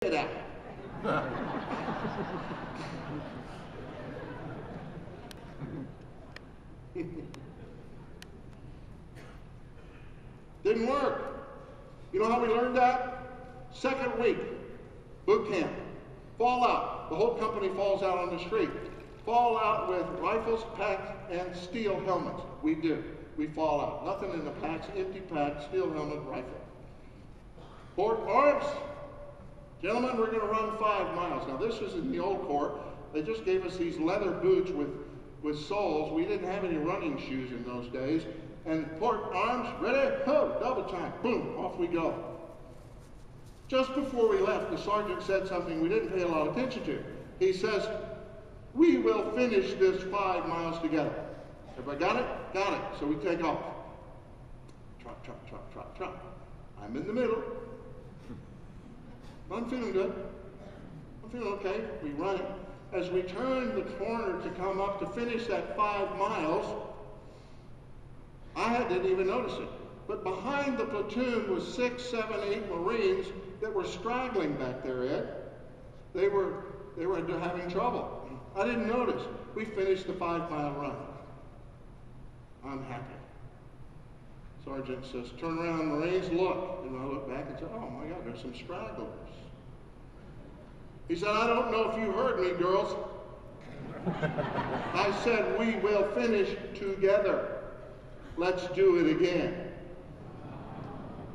it out. Didn't work. You know how we learned that? Second week, boot camp. Fall out. The whole company falls out on the street. Fall out with rifles, packs, and steel helmets. We do. We fall out. Nothing in the packs, empty pack, steel helmet, rifle. Port arms. Gentlemen, we're going to run 5 miles. Now, this was in the old Corps. They just gave us these leather boots with soles. We didn't have any running shoes in those days. And port arms, ready, ho, double time, boom, off we go. Just before we left, the sergeant said something we didn't pay a lot of attention to. He says, we will finish this 5 miles together. Everybody got it? Got it. So we take off. Trot, trot, trot, trot, trot. I'm in the middle. I'm feeling good. I'm feeling okay. We run it. As we turn the corner to come up to finish that 5 miles, I didn't even notice it. But behind the platoon was 6, 7, 8 Marines that were straggling back there, Ed. They were having trouble. I didn't notice. We finished the 5-mile run. I'm happy. Sergeant says, turn around, Marines, look. And I look back and say, oh my God, there's some stragglers. He said, I don't know if you heard me, girls. I said, we will finish together. Let's do it again.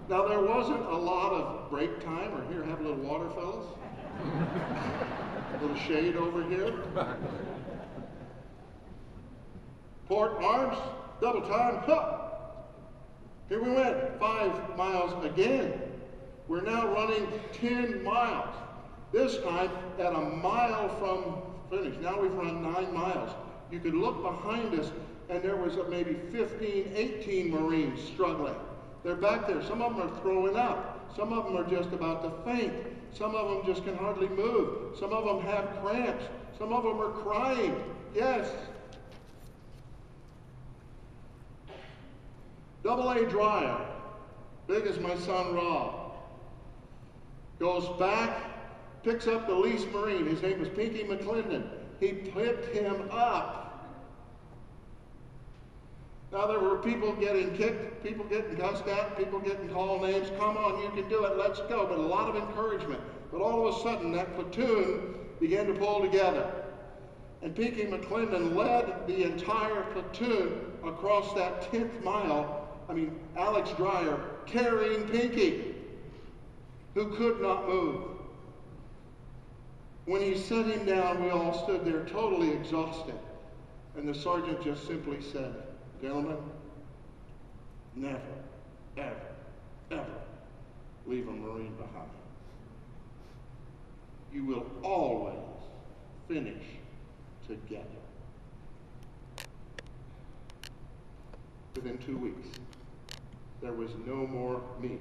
Now, there wasn't a lot of break time, or here, have a little water, fellas. A little shade over here. Port arms, double time, huh. Here we went, 5 miles again. We're now running 10 miles. This time at a mile from finish. Now we've run 9 miles. You could look behind us and there was maybe 15, 18 Marines struggling. They're back there. Some of them are throwing up. Some of them are just about to faint. Some of them just can hardly move. Some of them have cramps. Some of them are crying. Yes. AA Dryer, big as my son Rob, goes back, picks up the least Marine. His name was Pinky McKinnon. He picked him up. Now there were people getting kicked, people getting cussed at, people getting called names. Come on, you can do it, let's go. But a lot of encouragement. But all of a sudden, that platoon began to pull together. And Pinky McKinnon led the entire platoon across that 10th mile. Alex Dryer carrying Pinky, who could not move. When he set him down, we all stood there totally exhausted. And the sergeant just simply said, gentlemen, never, ever, ever leave a Marine behind. You will always finish together. Within 2 weeks, there was no more me,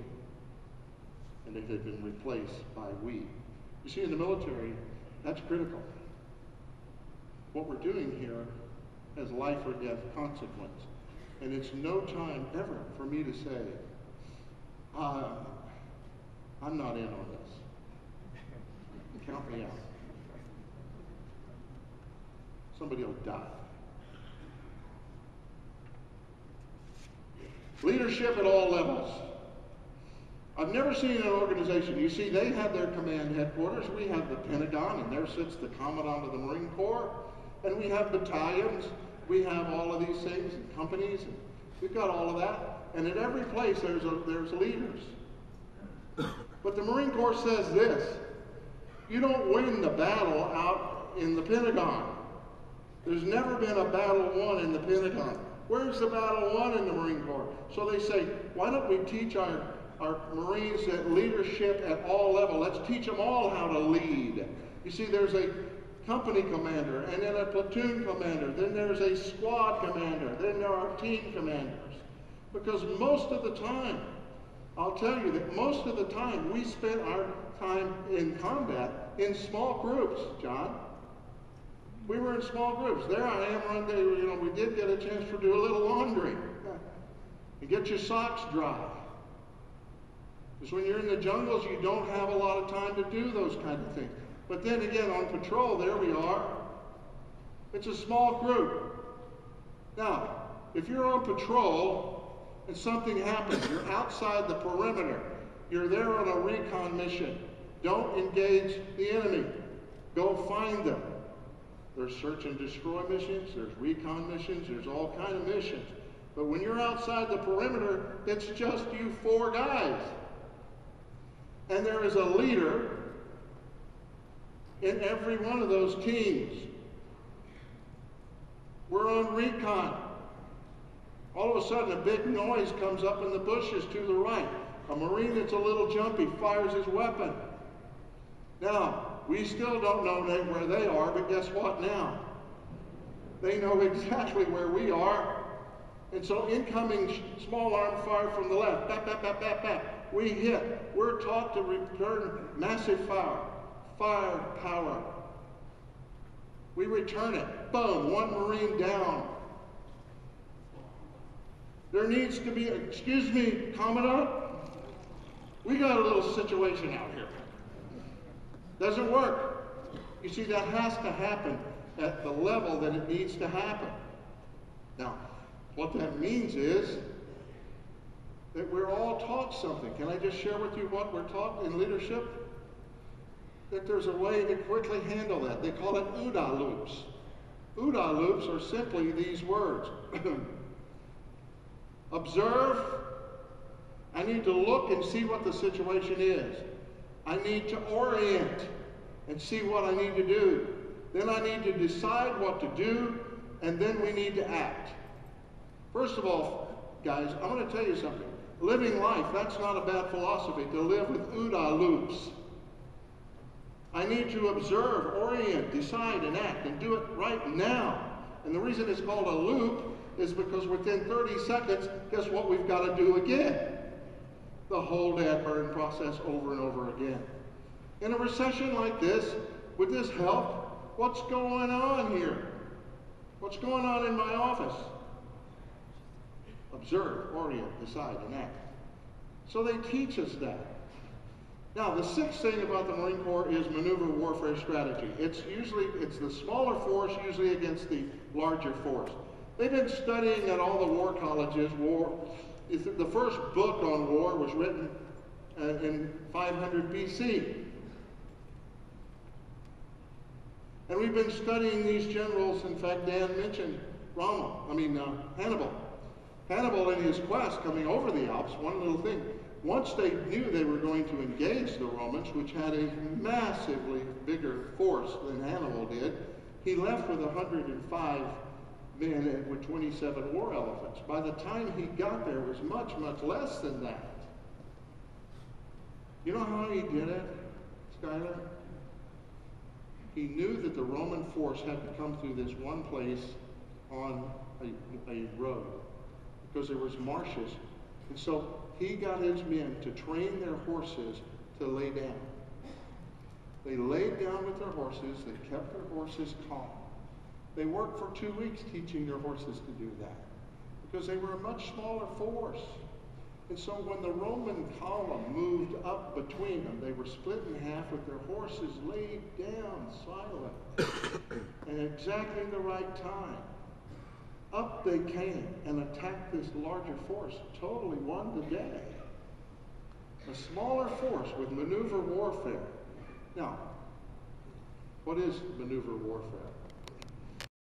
and it had been replaced by we. You see, in the military, that's critical. What we're doing here has life or death consequence. And it's no time ever for me to say, I'm not in on this. Count me out. Somebody will die. Leadership at all levels. I've never seen an organization, you see, they have their command headquarters. We have the Pentagon, and there sits the Commandant of the Marine Corps. And we have battalions. We have all of these things, and companies. And we've got all of that. And at every place, there's leaders. But the Marine Corps says this: you don't win the battle out in the Pentagon. There's never been a battle won in the Pentagon. Where's the battle won in the Marine Corps? So they say, why don't we teach our Marines that leadership at all levels? Let's teach them all how to lead. You see, there's a company commander, and then a platoon commander, then there's a squad commander, then there are team commanders. Because most of the time, I'll tell you that most of the time we spent our time in combat in small groups, John. We were in small groups. There I am one day, we did get a chance to do a little laundry and get your socks dry. Because when you're in the jungles, you don't have a lot of time to do those kind of things. But then again, on patrol, there we are. It's a small group. Now, if you're on patrol and something happens, you're outside the perimeter, you're there on a recon mission, don't engage the enemy. Go find them. There's search and destroy missions, there's recon missions, there's all kinds of missions. But when you're outside the perimeter, it's just you 4 guys. And there is a leader in every one of those teams. We're on recon. All of a sudden, a big noise comes up in the bushes to the right. A Marine that's a little jumpy fires his weapon. Now, we still don't know where they are, but guess what now? They know exactly where we are. And so incoming small arm fire from the left, bap, bap, bap, bap, bap. We hit. We're taught to return massive firepower. We return it. Boom, 1 Marine down. There needs to be, excuse me, Commandant, we got a little situation out here. Doesn't work. You see, that has to happen at the level that it needs to happen. Now, what that means is that we're all taught something. Can I just share with you what we're taught in leadership? That there's a way to quickly handle that. They call it OODA loops. OODA loops are simply these words. Observe. I need to look and see what the situation is. I need to orient and see what I need to do. Then I need to decide what to do, and then we need to act. First of all, guys, I'm going to tell you something. Living life, that's not a bad philosophy, to live with OODA loops. I need to observe, orient, decide, and act, and do it right now. And the reason it's called a loop is because within 30 seconds, guess what we've got to do again? The whole dad burn process over and over again. In a recession like this, would this help? What's going on here? What's going on in my office? Observe, orient, decide, and act. So they teach us that. Now, the 6th thing about the Marine Corps is maneuver warfare strategy. It's the smaller force, usually against the larger force. They've been studying at all the war colleges. The first book on war was written in 500 BC. And we've been studying these generals. In fact, Dan mentioned Hannibal. Hannibal in his quest coming over the Alps, one little thing. Once they knew they were going to engage the Romans, which had a massively bigger force than Hannibal did, he left with 105 men with 27 war elephants. By the time he got there, it was much, much less than that. You know how he did it, Skylar? He knew that the Roman force had to come through this one place on a road because there was marshes. And so he got his men to train their horses to lay down. They laid down with their horses. They kept their horses calm. They worked for 2 weeks teaching their horses to do that because they were a much smaller force. And so when the Roman column moved up between them, they were split in half with their horses laid down silent and exactly the right time. Up they came and attacked this larger force, totally won the day. A smaller force with maneuver warfare. Now, what is maneuver warfare?